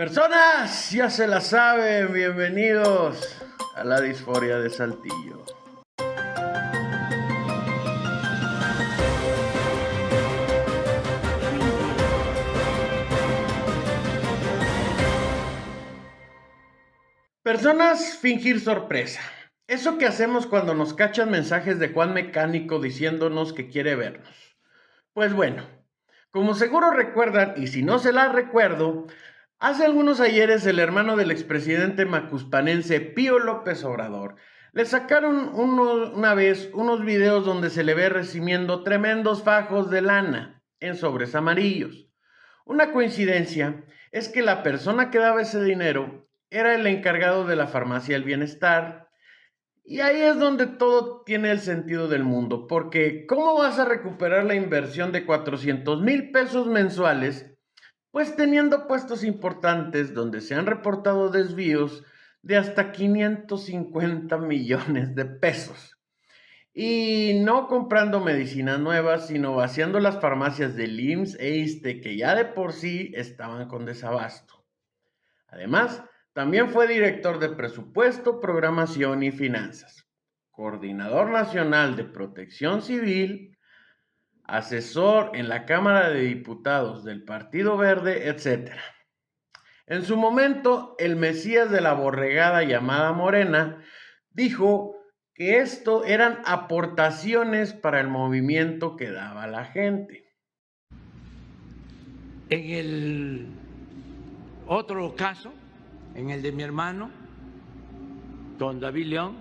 Personas, ya se la saben, bienvenidos a la disforia de Saltillo. Personas, fingir sorpresa. Eso que hacemos cuando nos cachan mensajes de Juan Mecánico diciéndonos que quiere vernos. Pues bueno, como seguro recuerdan, y si no se la recuerdo, hace algunos ayeres el hermano del expresidente macuspanense Pío López Obrador le sacaron una vez unos videos donde se le ve recibiendo tremendos fajos de lana en sobres amarillos. Una coincidencia es que la persona que daba ese dinero era el encargado de la farmacia del bienestar. Y ahí es donde todo tiene el sentido del mundo, porque ¿cómo vas a recuperar la inversión de 400,000 pesos mensuales? Pues teniendo puestos importantes donde se han reportado desvíos de hasta 550 millones de pesos. Y no comprando medicinas nuevas, sino vaciando las farmacias del IMSS e ISSSTE que ya de por sí estaban con desabasto. Además, también fue director de presupuesto, programación y finanzas, coordinador nacional de protección civil, asesor en la Cámara de Diputados del Partido Verde, etc. En su momento, el Mesías de la borregada llamada Morena dijo que esto eran aportaciones para el movimiento que daba la gente. En el otro caso, en el de mi hermano, don David León,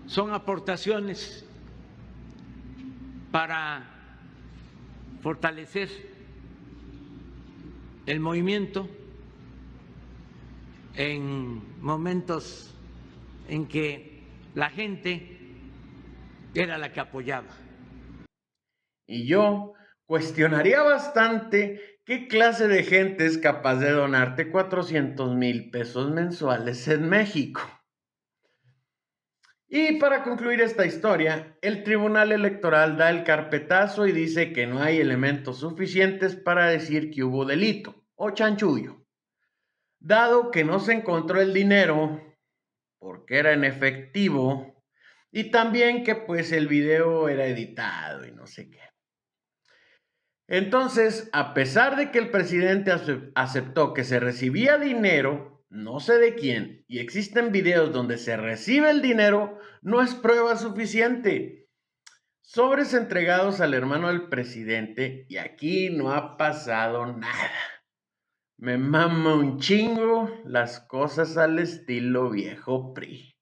son aportaciones para fortalecer el movimiento en momentos en que la gente era la que apoyaba. Y yo cuestionaría bastante qué clase de gente es capaz de donarte 400,000 pesos mensuales en México. Y para concluir esta historia, el Tribunal Electoral da el carpetazo y dice que no hay elementos suficientes para decir que hubo delito o chanchullo, dado que no se encontró el dinero porque era en efectivo y también que pues el video era editado y no sé qué. Entonces, a pesar de que el presidente aceptó que se recibía dinero, no sé de quién, y existen videos donde se recibe el dinero, no es prueba suficiente. Sobres entregados al hermano del presidente y aquí no ha pasado nada. Me mama un chingo las cosas al estilo viejo PRI.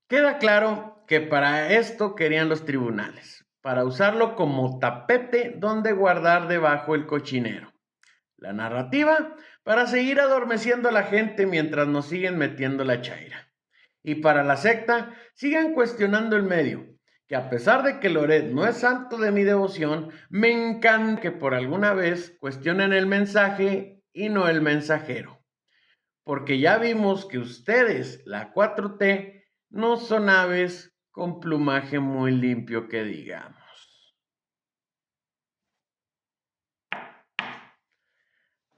Queda claro que para esto querían los tribunales, para usarlo como tapete donde guardar debajo el cochinero. La narrativa para seguir adormeciendo a la gente mientras nos siguen metiendo la chaira. Y para la secta, sigan cuestionando el medio, que a pesar de que Loret no es santo de mi devoción, me encanta que por alguna vez cuestionen el mensaje y no el mensajero. Porque ya vimos que ustedes, la 4T, no son aves con plumaje muy limpio que digamos.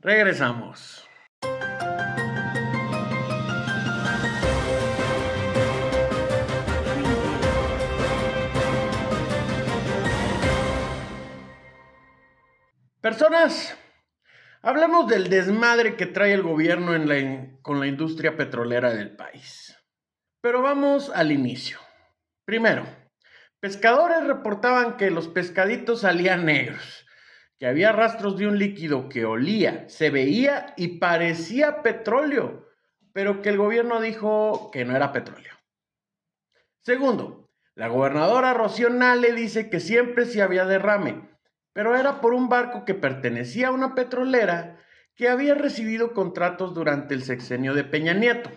Regresamos. Personas, hablemos del desmadre que trae el gobierno con la industria petrolera del país. Pero vamos al inicio. Primero, pescadores reportaban que los pescaditos salían negros, que había rastros de un líquido que olía, se veía y parecía petróleo, pero que el gobierno dijo que no era petróleo. Segundo, la gobernadora Rocío Nale dice que siempre sí había derrame, pero era por un barco que pertenecía a una petrolera que había recibido contratos durante el sexenio de Peña Nieto.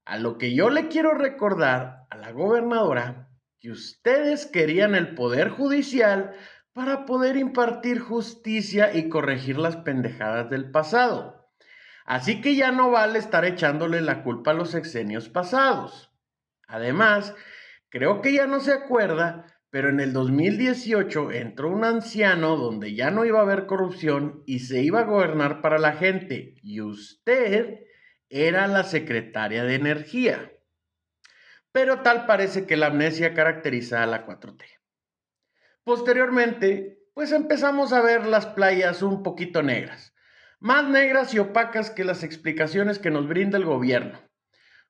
A lo que yo le quiero recordar a la gobernadora que ustedes querían el poder judicial para poder impartir justicia y corregir las pendejadas del pasado. Así que ya no vale estar echándole la culpa a los sexenios pasados. Además, creo que ya no se acuerda, Pero en el 2018 entró un anciano donde ya no iba a haber corrupción y se iba a gobernar para la gente. Y usted era la secretaria de Energía. Pero tal parece que la amnesia caracteriza a la 4T. Posteriormente, pues empezamos a ver las playas un poquito negras. Más negras y opacas que las explicaciones que nos brinda el gobierno.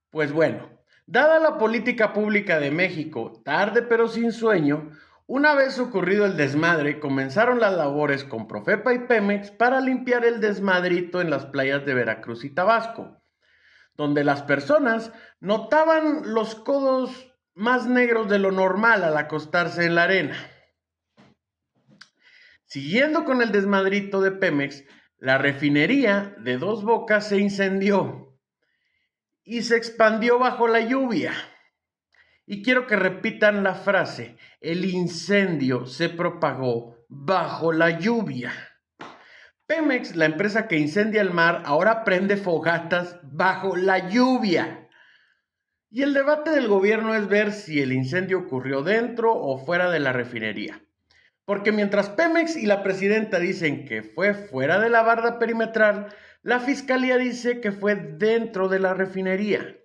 Pues bueno, dada la política pública de México, tarde pero sin sueño, una vez ocurrido el desmadre, comenzaron las labores con Profepa y Pemex para limpiar el desmadrito en las playas de Veracruz y Tabasco, donde las personas notaban los codos más negros de lo normal al acostarse en la arena. Siguiendo con el desmadrito de Pemex, la refinería de Dos Bocas se incendió y se expandió bajo la lluvia. Y quiero que repitan la frase: el incendio se propagó bajo la lluvia. Pemex, la empresa que incendia el mar, ahora prende fogatas bajo la lluvia. Y el debate del gobierno es ver si el incendio ocurrió dentro o fuera de la refinería. Porque mientras Pemex y la presidenta dicen que fue fuera de la barda perimetral, la fiscalía dice que fue dentro de la refinería.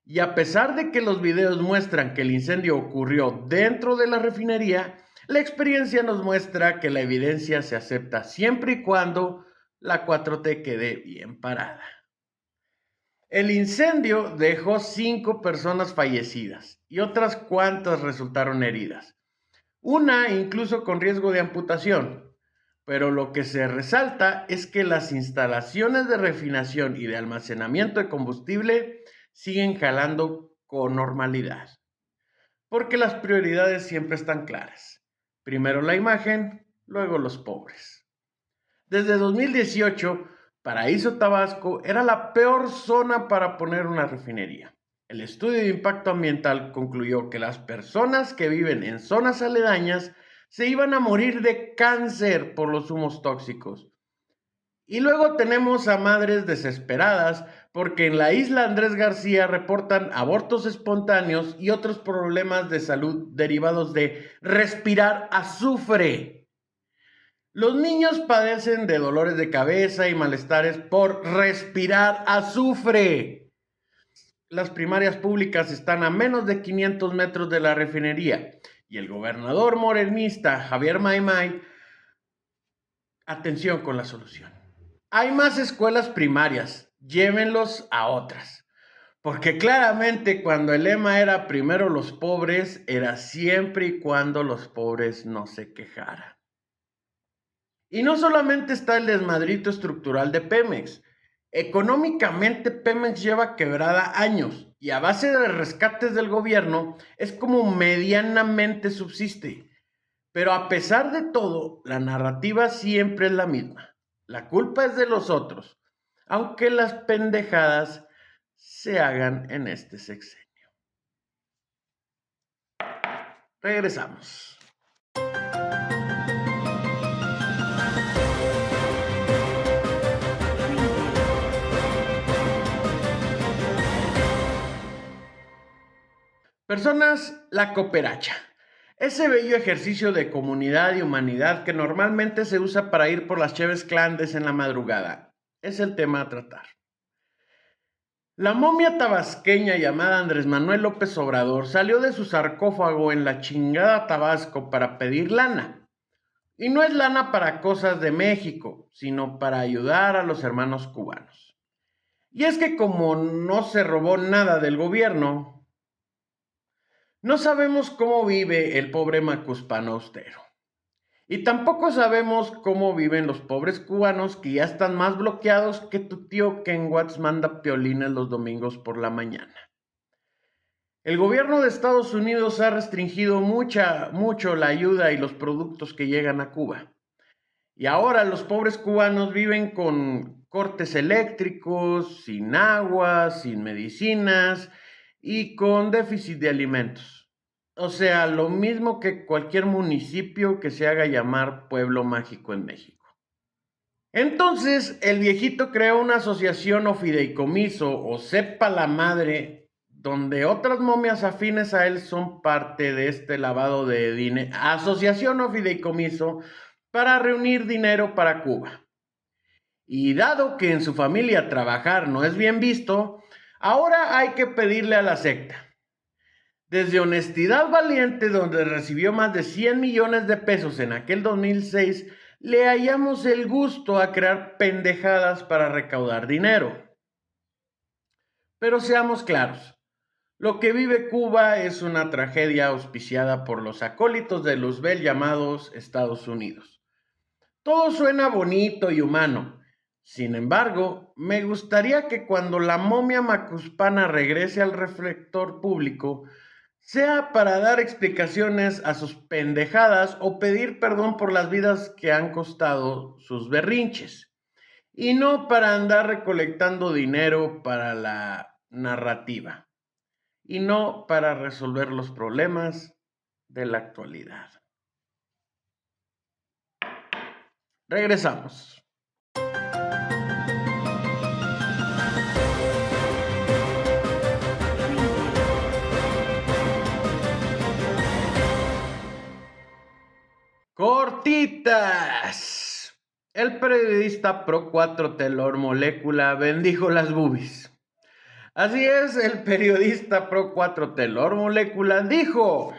Y a pesar de que los videos muestran que el incendio ocurrió dentro de la refinería, la experiencia nos muestra que la evidencia se acepta siempre y cuando la 4T quede bien parada. El incendio dejó 5 personas fallecidas y otras cuantas resultaron heridas. Una incluso con riesgo de amputación. Pero lo que se resalta es que las instalaciones de refinación y de almacenamiento de combustible siguen jalando con normalidad. Porque las prioridades siempre están claras. Primero la imagen, luego los pobres. Desde 2018, Paraíso Tabasco era la peor zona para poner una refinería. El estudio de impacto ambiental concluyó que las personas que viven en zonas aledañas se iban a morir de cáncer por los humos tóxicos. Y luego tenemos a madres desesperadas porque en la isla Andrés García reportan abortos espontáneos y otros problemas de salud derivados de respirar azufre. Los niños padecen de dolores de cabeza y malestares por respirar azufre. Las primarias públicas están a menos de 500 metros de la refinería y el gobernador morenista Javier Maimay, atención con la solución. Hay más escuelas primarias, llévenlos a otras. Porque claramente cuando el lema era primero los pobres, era siempre y cuando los pobres no se quejaran. Y no solamente está el desmadrito estructural de Pemex. Económicamente Pemex lleva quebrada años y a base de rescates del gobierno es como medianamente subsiste. Pero a pesar de todo, la narrativa siempre es la misma. La culpa es de los otros, aunque las pendejadas se hagan en este sexenio. Regresamos. Personas, la cooperacha. Ese bello ejercicio de comunidad y humanidad que normalmente se usa para ir por las cheves clandes en la madrugada. Es el tema a tratar. La momia tabasqueña llamada Andrés Manuel López Obrador salió de su sarcófago en la chingada Tabasco para pedir lana. Y no es lana para cosas de México, sino para ayudar a los hermanos cubanos. Y es que como no se robó nada del gobierno, no sabemos cómo vive el pobre macuspano austero. Y tampoco sabemos cómo viven los pobres cubanos que ya están más bloqueados que tu tío que en Watts manda piolines los domingos por la mañana. El gobierno de Estados Unidos ha restringido mucho la ayuda y los productos que llegan a Cuba. Y ahora los pobres cubanos viven con cortes eléctricos, sin agua, sin medicinas y con déficit de alimentos. O sea, lo mismo que cualquier municipio que se haga llamar pueblo mágico en México. Entonces, el viejito creó una asociación o fideicomiso, o sepa la madre, donde otras momias afines a él son parte de este lavado de dinero, asociación o fideicomiso para reunir dinero para Cuba. Y dado que en su familia trabajar no es bien visto, ahora hay que pedirle a la secta. Desde Honestidad Valiente, donde recibió más de 100 millones de pesos en aquel 2006, le hallamos el gusto a crear pendejadas para recaudar dinero. Pero seamos claros, lo que vive Cuba es una tragedia auspiciada por los acólitos de Luzbel llamados Estados Unidos. Todo suena bonito y humano. Sin embargo, me gustaría que cuando la momia macuspana regrese al reflector público, sea para dar explicaciones a sus pendejadas o pedir perdón por las vidas que han costado sus berrinches, y no para andar recolectando dinero para la narrativa, y no para resolver los problemas de la actualidad. Regresamos. Cortitas. El periodista pro 4T Lord Molécula bendijo las boobies. Así es, el periodista pro 4T Lord Molécula dijo: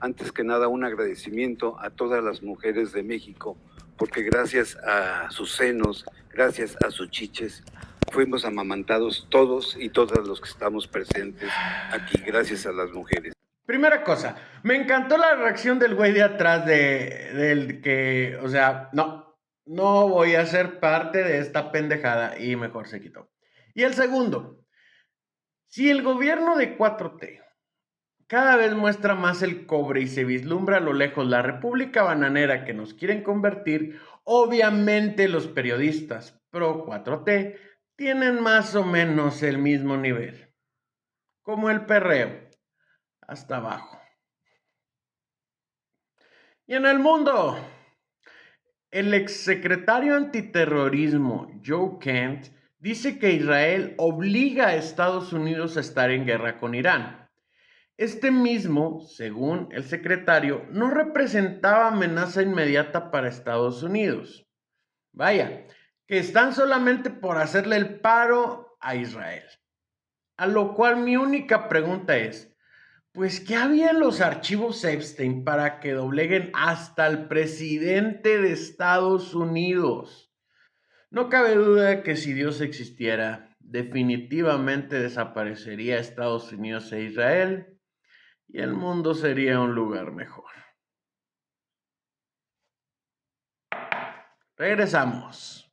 antes que nada, un agradecimiento a todas las mujeres de México, porque gracias a sus senos, gracias a sus chiches, fuimos amamantados todos y todas los que estamos presentes aquí, gracias a las mujeres. Primera cosa, me encantó la reacción del güey de atrás del que, o sea, no voy a ser parte de esta pendejada, y mejor se quitó. Y el segundo, si el gobierno de 4T cada vez muestra más el cobre y se vislumbra a lo lejos la república bananera que nos quieren convertir, obviamente los periodistas pro 4T tienen más o menos el mismo nivel, como el perreo, hasta abajo. Y en el mundo, el exsecretario antiterrorismo Joe Kent dice que Israel obliga a Estados Unidos a estar en guerra con Irán. Este mismo, según el secretario, no representaba amenaza inmediata para Estados Unidos. Vaya, que están solamente por hacerle el paro a Israel. A lo cual mi única pregunta es, pues, ¿qué había en los archivos Epstein para que dobleguen hasta el presidente de Estados Unidos? No cabe duda de que si Dios existiera, definitivamente desaparecería Estados Unidos e Israel y el mundo sería un lugar mejor. Regresamos.